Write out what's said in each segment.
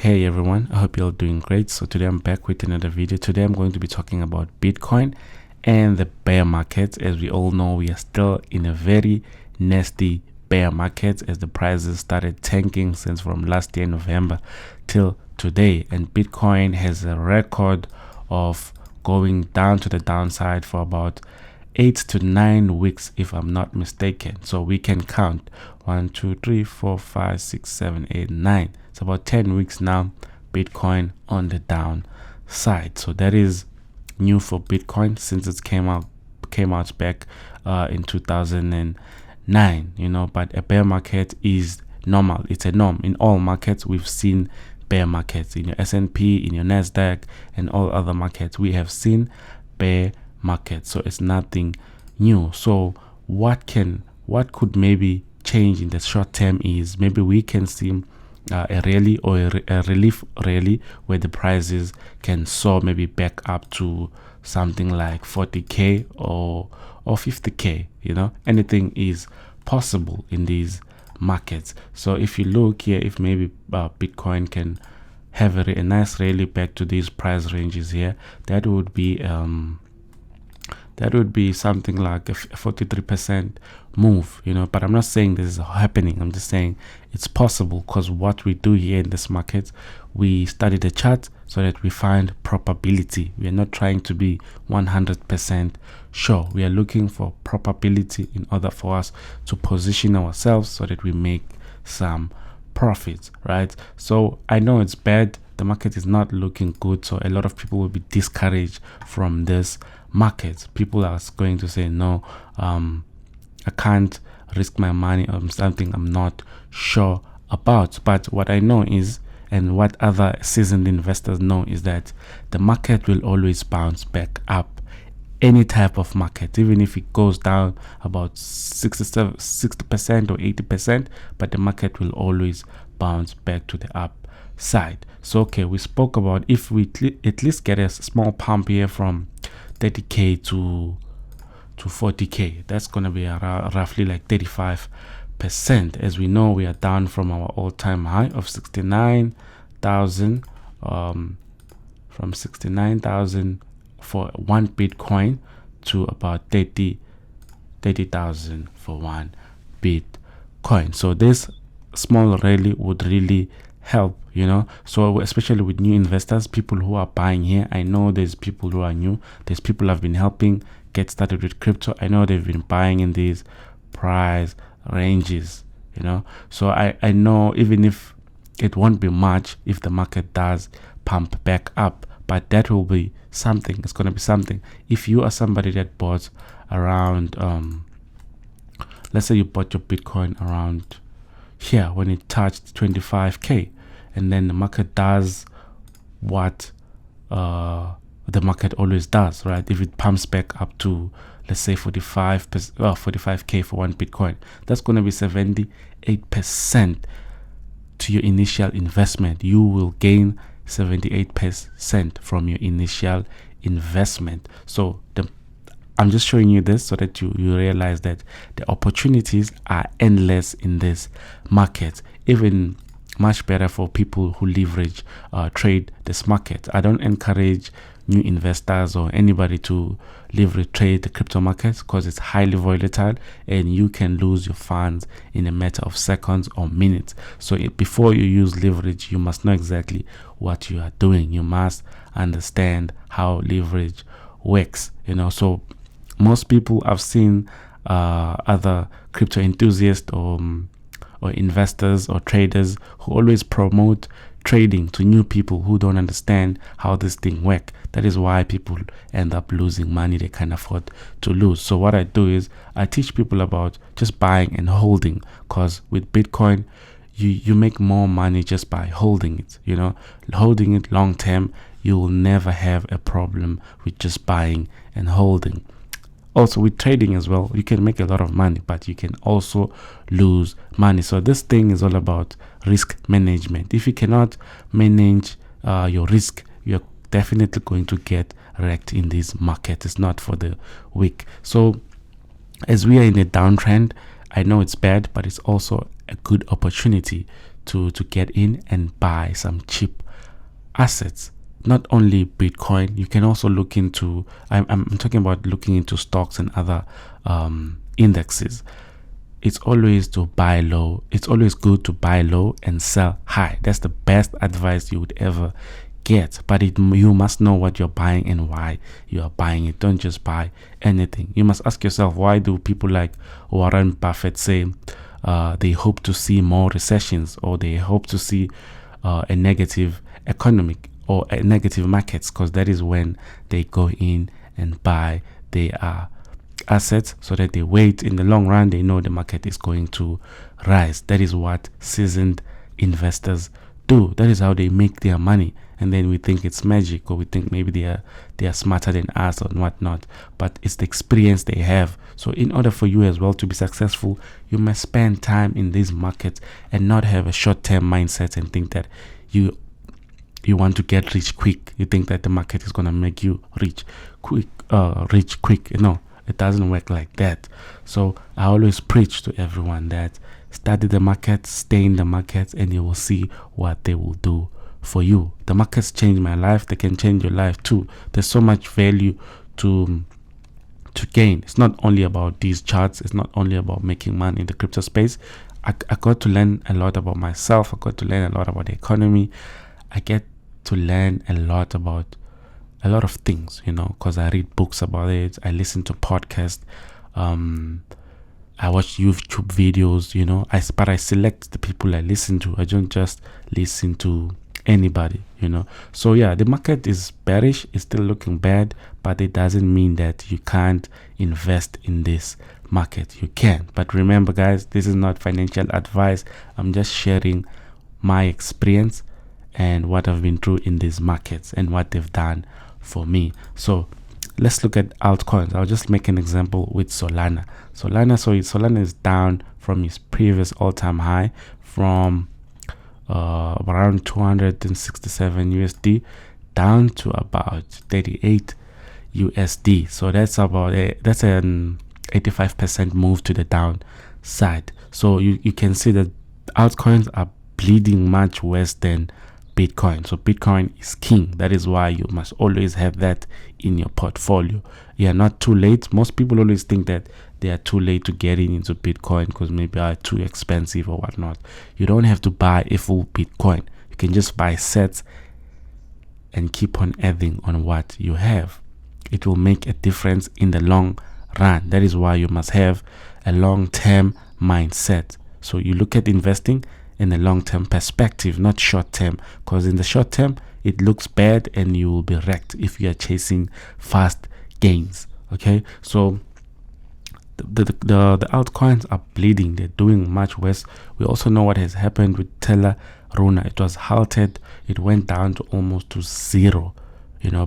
Hey everyone, I hope you're all doing great. So today I'm back with another video. Today I'm going to be talking about Bitcoin and the bear market. As we all know, we are still in a very nasty bear market as the prices started tanking since from last year November till today, and Bitcoin has a record of going down to the downside for about 8 to 9 weeks, if I'm not mistaken. So we can count 1, 2, 3, 4, 5, 6, 7, 8, 9. It's about 10 weeks now, Bitcoin on the downside. So that is new for Bitcoin since it came out back in 2009. But a bear market is normal. It's a norm in all markets. We've seen bear markets in your S&P, in your Nasdaq, and all other markets. We have seen bear market, so it's nothing new. So what could maybe change in the short term is maybe we can see a rally or a relief rally where the prices can soar maybe back up to something like 40k or 50k. Anything is possible in these markets. So if you look here, if maybe Bitcoin can have a nice rally back to these price ranges here, that would be something like a 43% move, but I'm not saying this is happening. I'm just saying it's possible, because what we do here in this market, we study the chart so that we find probability. We are not trying to be 100% sure. We are looking for probability in order for us to position ourselves so that we make some profits, right? So I know it's bad. The market is not looking good, so a lot of people will be discouraged from this market. People are going to say, no, I can't risk my money on something I'm not sure about. But what I know is, and what other seasoned investors know, is that the market will always bounce back up. Any type of market, even if it goes down about 60% or 80%, but the market will always bounce back to the upside. So okay, we spoke about if we at least get a small pump here from 30k to 40k, that's gonna be roughly like 35%. As we know, we are down from our all-time high of 69,000, from 69,000 for one Bitcoin to about 30,000 for one Bitcoin. So this small rally would really help, so especially with new investors, people who are buying here. I know there's people who are new, there's people I've been helping get started with crypto. I know they've been buying in these price ranges, so I know even if it won't be much if the market does pump back up, but that will be something. It's going to be something. If you are somebody that bought around let's say you bought your Bitcoin around here when it touched 25k, and then the market does what the market always does, right? If it pumps back up to, let's say 45k for one Bitcoin, that's going to be 78% to your initial investment. You will gain 78% from your initial investment. So I'm just showing you this so that you realize that the opportunities are endless in this market. Even much better for people who leverage trade this market. I don't encourage new investors or anybody to leverage trade the crypto market, because it's highly volatile and you can lose your funds in a matter of seconds or minutes. So before you use leverage, you must know exactly what you are doing. You must understand how leverage works. So most people, I've seen other crypto enthusiasts or investors or traders who always promote trading to new people who don't understand how this thing works. That is why people end up losing money they can't afford to lose. So what I do is I teach people about just buying and holding, because with Bitcoin you make more money just by holding it. Holding it long term, you will never have a problem with just buying and holding. Also with trading as well, you can make a lot of money, but you can also lose money. So this thing is all about risk management. If you cannot manage your risk, you're definitely going to get wrecked in this market. It's not for the weak. So as we are in a downtrend, I know it's bad, but it's also a good opportunity to get in and buy some cheap assets. Not only Bitcoin, you can also look into, I'm talking about looking into stocks and other indexes. It's always to buy low. It's always good to buy low and sell high. That's the best advice you would ever get. But you must know what you're buying and why you are buying it. Don't just buy anything. You must ask yourself, why do people like Warren Buffett say they hope to see more recessions, or they hope to see a negative economic or a negative markets? Because that is when they go in and buy their assets, so that they wait. In the long run, they know the market is going to rise. That is what seasoned investors do. That is how they make their money. And then we think it's magic, or we think maybe they are smarter than us or whatnot, but it's the experience they have. So in order for you as well to be successful, you must spend time in these markets and not have a short-term mindset and think that you want to get rich quick. You think that the market is going to make you rich quick. No, it doesn't work like that. So I always preach to everyone that study the market, stay in the market, and you will see what they will do for you. The markets changed my life. They can change your life too. There's so much value to gain. It's not only about these charts. It's not only about making money in the crypto space. I got to learn a lot about myself. I got to learn a lot about the economy. I get to learn a lot about a lot of things, because I read books about it. I listen to podcasts. I watch YouTube videos, but I select the people I listen to. I don't just listen to anybody, So yeah, the market is bearish. It's still looking bad, but it doesn't mean that you can't invest in this market. You can. But remember, guys, this is not financial advice. I'm just sharing my experience and what I've been through in these markets and what they've done for me. So let's look at altcoins. I'll just make an example with Solana. Solana is down from its previous all-time high from around 267 USD down to about 38 USD. So that's that's an 85% move to the downside. So you can see that altcoins are bleeding much worse than Bitcoin. So Bitcoin is king. That is why you must always have that in your portfolio. You are not too late. Most people always think that they are too late to get into Bitcoin because maybe are too expensive or whatnot. You don't have to buy a full Bitcoin. You can just buy sets and keep on adding on what you have. It will make a difference in the long run. That is why you must have a long-term mindset. So you look at investing in a long-term perspective, not short-term, because in the short term it looks bad and you will be wrecked if you are chasing fast gains. Okay, so the altcoins are bleeding. They're doing much worse. We also know what has happened with Terra Luna. It was halted. It went down to almost to zero,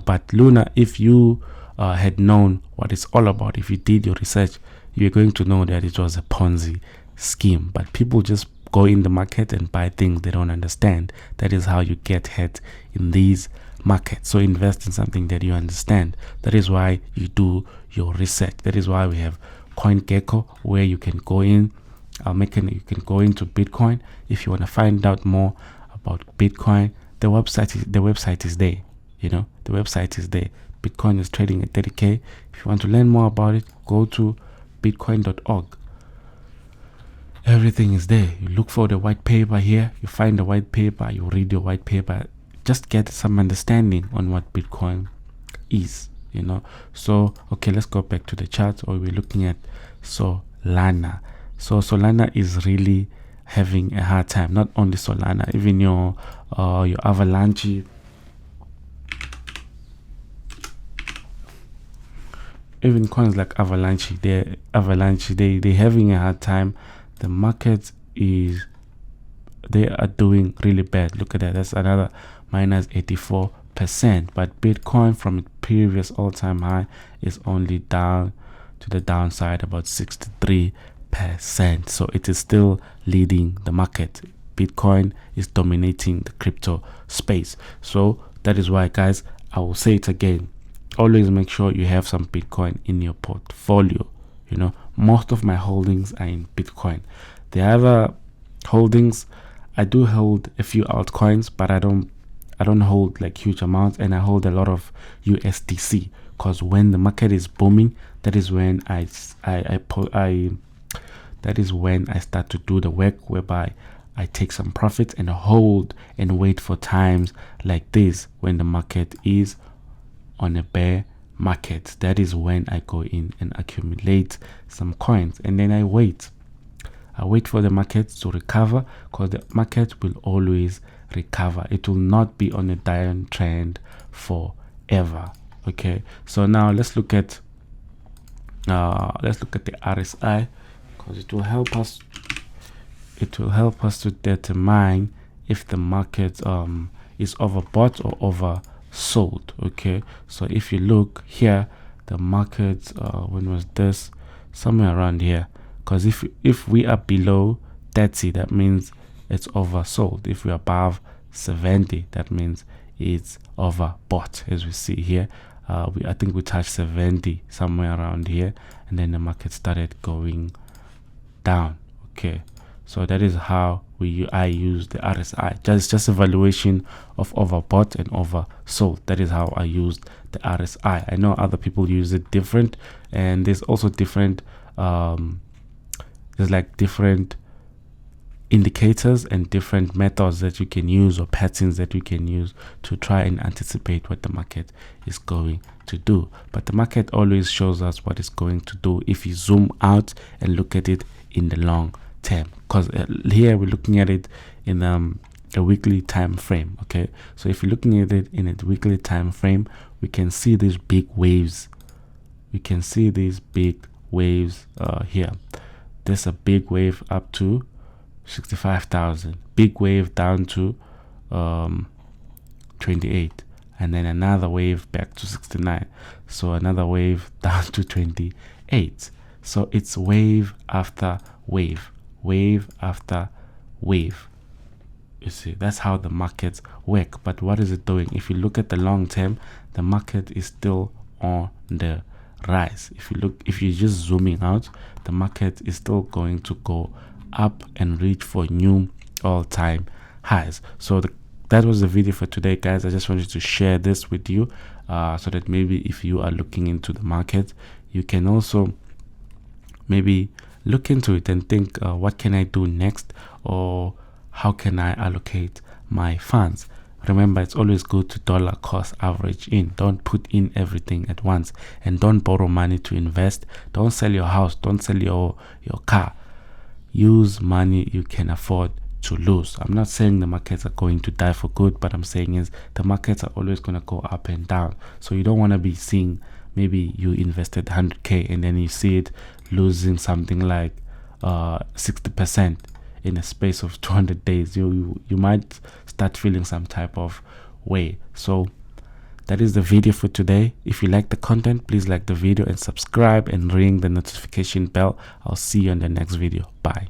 but Luna, if you had known what it's all about, if you did your research, you're going to know that it was a Ponzi scheme. But people just go in the market and buy things they don't understand. That is how you get hit in these markets. So invest in something that you understand. That is why you do your research. That is why we have CoinGecko, where you can go in. You can go into Bitcoin if you want to find out more about Bitcoin. The website is there. The website is there. Bitcoin is trading at 30k. If you want to learn more about it, go to bitcoin.org. Everything is there. You look for the white paper here. You find the white paper. You read your white paper. Just get some understanding on what Bitcoin is. So okay, let's go back to the chart. Or we're looking at Solana. So Solana is really having a hard time. Not only Solana, even your Avalanche, even coins like Avalanche, they're having a hard time. The market they are doing really bad. Look at that. That's another minus 84%. But Bitcoin from its previous all-time high is only down to the downside about 63%. So it is still leading the market. Bitcoin is dominating the crypto space. So that is why, guys, I will say it again. Always make sure you have some Bitcoin in your portfolio. Most of my holdings are in Bitcoin. The other holdings I do hold a few altcoins, but I don't hold like huge amounts, and I hold a lot of USDC, because when the market is booming, that is when that is when I start to do the work, whereby I take some profits and hold and wait for times like this when the market is on a bear market. That is when I go in and accumulate some coins, and then I wait for the market to recover, because the market will always recover. It will not be on a downtrend forever. Okay, so now let's look at the RSI, because it will help us to determine if the market is overbought or oversold. Okay, so if you look here, the market when was this? Somewhere around here, because if we are below 30, that means it's oversold. If we're above 70, that means it's overbought. As we see here, I think we touched 70 somewhere around here, and then the market started going down. Okay, so that is how I use the RSI. Just evaluation of overbought and oversold. That is how I used the RSI. I know other people use it different, and there's also different there's like different indicators and different methods that you can use, or patterns that you can use to try and anticipate what the market is going to do. But the market always shows us what it's going to do if you zoom out and look at it in the long term, because here we're looking at it in a weekly time frame. Okay, so if you're looking at it in a weekly time frame, we can see these big waves. Here. There's a big wave up to 65,000, big wave down to 28, and then another wave back to 69, so another wave down to 28. So it's wave after wave after wave. You see, that's how the markets work. But what is it doing? If you look at the long term, the market is still on the rise. If you're just zooming out, the market is still going to go up and reach for new all-time highs. So that was the video for today, guys. I just wanted to share this with you, so that maybe if you are looking into the market, you can also maybe look into it and think, what can I do next, or how can I allocate my funds? Remember, it's always good to dollar cost average in. Don't put in everything at once, and don't borrow money to invest. Don't sell your house, don't sell your car. Use money you can afford to lose. I'm not saying the markets are going to die for good, but I'm saying is the markets are always going to go up and down. So you don't want to be seeing, maybe you invested 100k and then you see it losing something like 60% in a space of 200 days. You might start feeling some type of way. So that is the video for today. If you like the content, please like the video and subscribe and ring the notification bell. I'll see you in the next video. Bye.